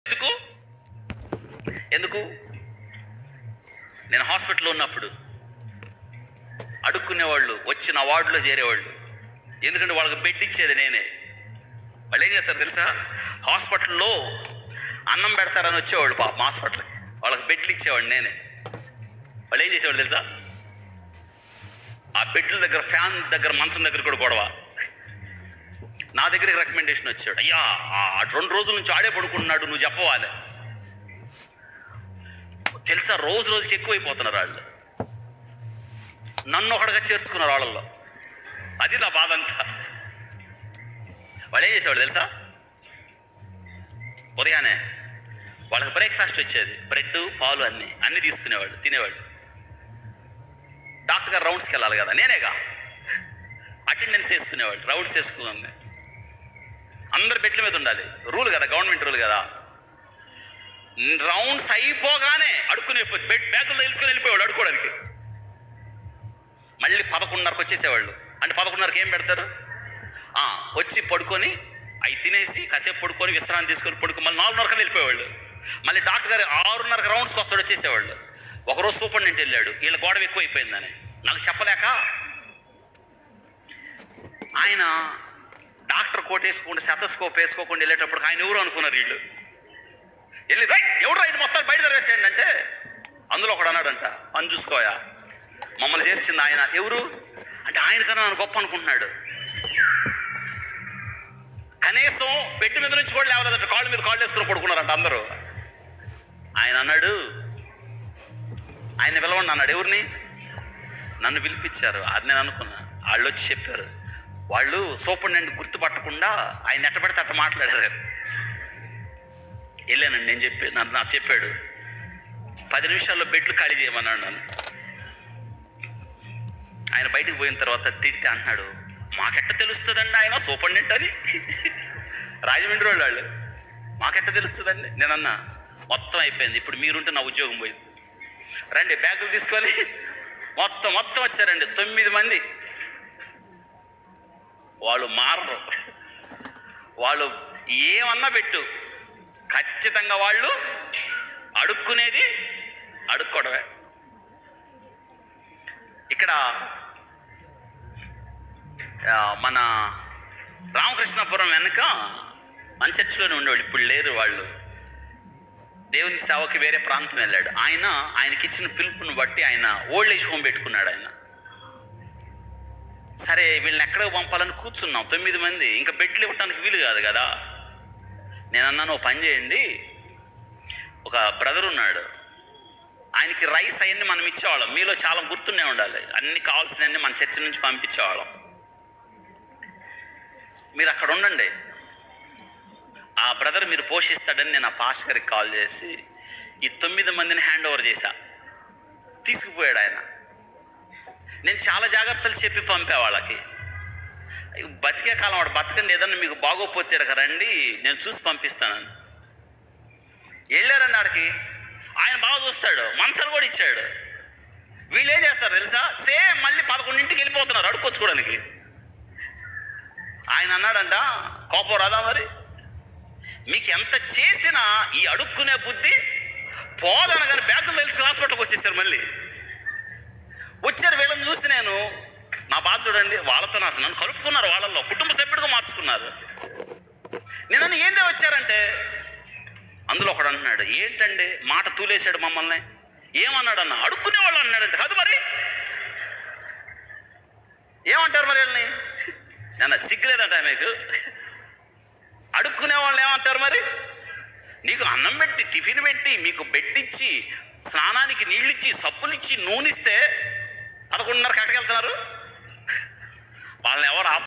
ఎందుకు ఎందుకు నేను హాస్పిటల్లో ఉన్నప్పుడు అడుక్కునేవాళ్ళు వచ్చి నా వార్డులో చేరేవాళ్ళు. ఎందుకంటే వాళ్ళకి బెడ్ ఇచ్చేది నేనే. వాళ్ళు ఏం చేస్తారు తెలుసా? హాస్పిటల్లో అన్నం పెడతారని వచ్చేవాళ్ళు మా హాస్పిటల్కి, వాళ్ళకి బెడ్లు ఇచ్చేవాళ్ళు నేనే. వాళ్ళు ఏం చేసేవాళ్ళు తెలుసా? ఆ బెడ్ల దగ్గర, ఫ్యాన్ దగ్గర, మంచం దగ్గర కూడా గొడవ. నా దగ్గరికి రికమెండేషన్ వచ్చాడు, అయ్యా 2 రోజుల నుంచి ఆడే పడుకుంటున్నాడు, నువ్వు చెప్పవాలి. తెలుసా, రోజు రోజుకి ఎక్కువైపోతున్నారు వాళ్ళు. నన్ను ఒకటిగా చేర్చుకున్నారు వాళ్ళల్లో. అది నా బాధ అంతా. వాళ్ళు ఏం చేసేవాళ్ళు తెలుసా? ఉదయాన్నే వాళ్ళకి బ్రేక్ఫాస్ట్ వచ్చేది, బ్రెడ్, పాలు అన్నీ తీసుకునేవాళ్ళు, తినేవాళ్ళు. డాక్టర్ గారు రౌండ్స్కి వెళ్ళాలి కదా, నేనేగా అటెండెన్స్ వేసుకునేవాళ్ళు. రౌండ్స్ వేసుకున్నాను, అందరు బెడ్ల మీద ఉండాలి, రూల్ కదా, గవర్నమెంట్ రూల్ కదా. రౌండ్స్ అయిపోగానే అడుక్కునే బెడ్ బ్యాగులు తెలుసుకొని వెళ్ళిపోయేవాళ్ళు అడుక్కోవడానికి. మళ్ళీ 11:30కి వచ్చేసేవాళ్ళు. అంటే 11:30కి ఏం పెడతారు? వచ్చి పడుకొని అవి తినేసి కాసేపు పడుకొని విశ్రాంతి తీసుకొని పడుకొని మళ్ళీ 4:30కి వెళ్ళిపోయేవాళ్ళు. మళ్ళీ డాక్టర్ గారు 6:30కి రౌండ్స్కి వస్తాడు, వచ్చేసేవాళ్ళు. ఒకరోజు సూపరింటెండెంట్ వెళ్ళాడు, వీళ్ళ గొడవ ఎక్కువ అయిపోయిందని నాకు చెప్పలేక, ఆయన డాక్టర్ కోట్ వేసుకోకుండా, సెతస్కోప్ వేసుకోకుండా వెళ్ళేటప్పుడు ఆయన ఎవరు అనుకున్నారు వీళ్ళు. వెళ్ళి ఎవరు ఆయన మొత్తం బయట తెరవేసేయండి అంటే, అందులో ఒకడు అన్నాడంట, పని చూసుకోయా, మమ్మల్ని చేర్చింది ఆయన. ఎవరు అంటే ఆయన కన్నా నన్ను గొప్ప అనుకుంటున్నాడు. కనీసం బెడ్ మీద నుంచి కూడా లేవలేదంట, కాళ్ళ మీద కాళ్ళు వేసుకుని పడుకున్నారంట అందరూ. ఆయన అన్నాడు, ఆయన పిలవండి అన్నాడు. ఎవరిని? నన్ను పిలిపించారు. అది నేను అనుకున్నా. వాళ్ళు వచ్చి చెప్పారు, వాళ్ళు సూపరింటెండెంట్ గుర్తుపట్టకుండా ఆయన ఎట్టబడితే అట్ట మాట్లాడారు. వెళ్ళానండి, నేను నాకు చెప్పాడు 10 నిమిషాల్లో బెడ్లు ఖాళీ చేయమన్నాడు నన్ను. ఆయన బయటకు పోయిన తర్వాత తిడితే అంటున్నాడు, మాకెట్ట తెలుస్తుందండి ఆయన సూపరింటెండెంట్ అని. రాజమండ్రి వాళ్ళు మాకెట్ట తెలుస్తుందండి. నేనన్నా మొత్తం అయిపోయింది, ఇప్పుడు మీరుంటే నా ఉద్యోగం పోయింది. రండి బ్యాగులు తీసుకొని మొత్తం వచ్చారండి, 9 మంది. వాళ్ళు మారరు, వాళ్ళు ఏమన్నా పెట్టు, ఖచ్చితంగా వాళ్ళు అడుక్కునేది అడుక్కోవడమే. ఇక్కడ మన రామకృష్ణాపురం వెనుక మన చర్చిలోనే ఉండేవాళ్ళు, ఇప్పుడు లేరు వాళ్ళు. దేవుని సేవకి వేరే ప్రాంతం వెళ్ళాడు. ఆయనకి ఇచ్చిన పిలుపుని బట్టి ఆయన ఓల్డ్ ఏజ్ హోమ్ పెట్టుకున్నాడు ఆయన. సరే వీళ్ళని ఎక్కడికి పంపాలని కూర్చున్నాం, 9 మంది. ఇంకా బెడ్లు ఇవ్వటానికి వీలు కాదు కదా. నేను అన్నాను, ఓ పని చేయండి, ఒక బ్రదర్ ఉన్నాడు, ఆయనకి రైస్ అవన్నీ మనం ఇచ్చేవాళ్ళం. మీలో చాలా గుర్తునే ఉండాలి, అన్ని కావాల్సినవన్నీ మన చర్చి నుంచి పంపించేవాళ్ళం. మీరు అక్కడ ఉండండి, ఆ బ్రదర్ మీరు పోషిస్తాడని నేను ఆ పాస్టర్ గారికి కాల్ చేసి ఈ 9 మందిని హ్యాండ్ ఓవర్ చేశా. తీసుకుపోయాడు ఆయన. నేను చాలా జాగ్రత్తలు చెప్పి పంపే వాళ్ళకి, బతికే కాలం వాడు బతకండి, ఏదన్నా మీకు బాగోపోతే ఇక్కడికి రండి, నేను చూసి పంపిస్తానని. వెళ్ళారండి ఆడికి. ఆయన బాగా చూస్తాడు, మంచాలు కూడా ఇచ్చాడు. వీళ్ళు ఏం చేస్తారు తెలుసా? సేమ్ మళ్ళీ 11ంటికి వెళ్ళిపోతున్నారు అడుక్కొచ్చుకోవడానికి. ఆయన అన్నాడంట, కోపం రాదా మరి? మీకు ఎంత చేసినా ఈ అడుక్కునే బుద్ధి పోదనగానే బ్యాగులు తెలిసి హాస్పిటల్కి వచ్చేసారు. మళ్ళీ వచ్చారు, వీళ్ళని చూసి నేను నా బాధ చూడండి, వాళ్ళతో నన్ను కలుపుకున్నారు, వాళ్ళల్లో కుటుంబ సభ్యుడిగా మార్చుకున్నారు. నేను ఏందే వచ్చారంటే, అందులో ఒకడు అంటున్నాడు, ఏంటండి మాట తూలేశాడు మమ్మల్ని. ఏమన్నాడు అన్న? అడుక్కునే వాళ్ళు అన్నాడంటే. కాదు మరి ఏమంటారు మరి వీళ్ళని? నేను సిగ్గులేదంట మీకు. అడుక్కునే వాళ్ళు ఏమంటారు మరి? నీకు అన్నం పెట్టి, టిఫిన్ పెట్టి, మీకు బెడ్ ఇచ్చి, స్నానానికి నీళ్ళు ఇచ్చి, సబ్బునిచ్చి, నూనె ఇస్తే 11:30కి ఎక్కడికి వెళ్తున్నారు? వాళ్ళని ఎవరు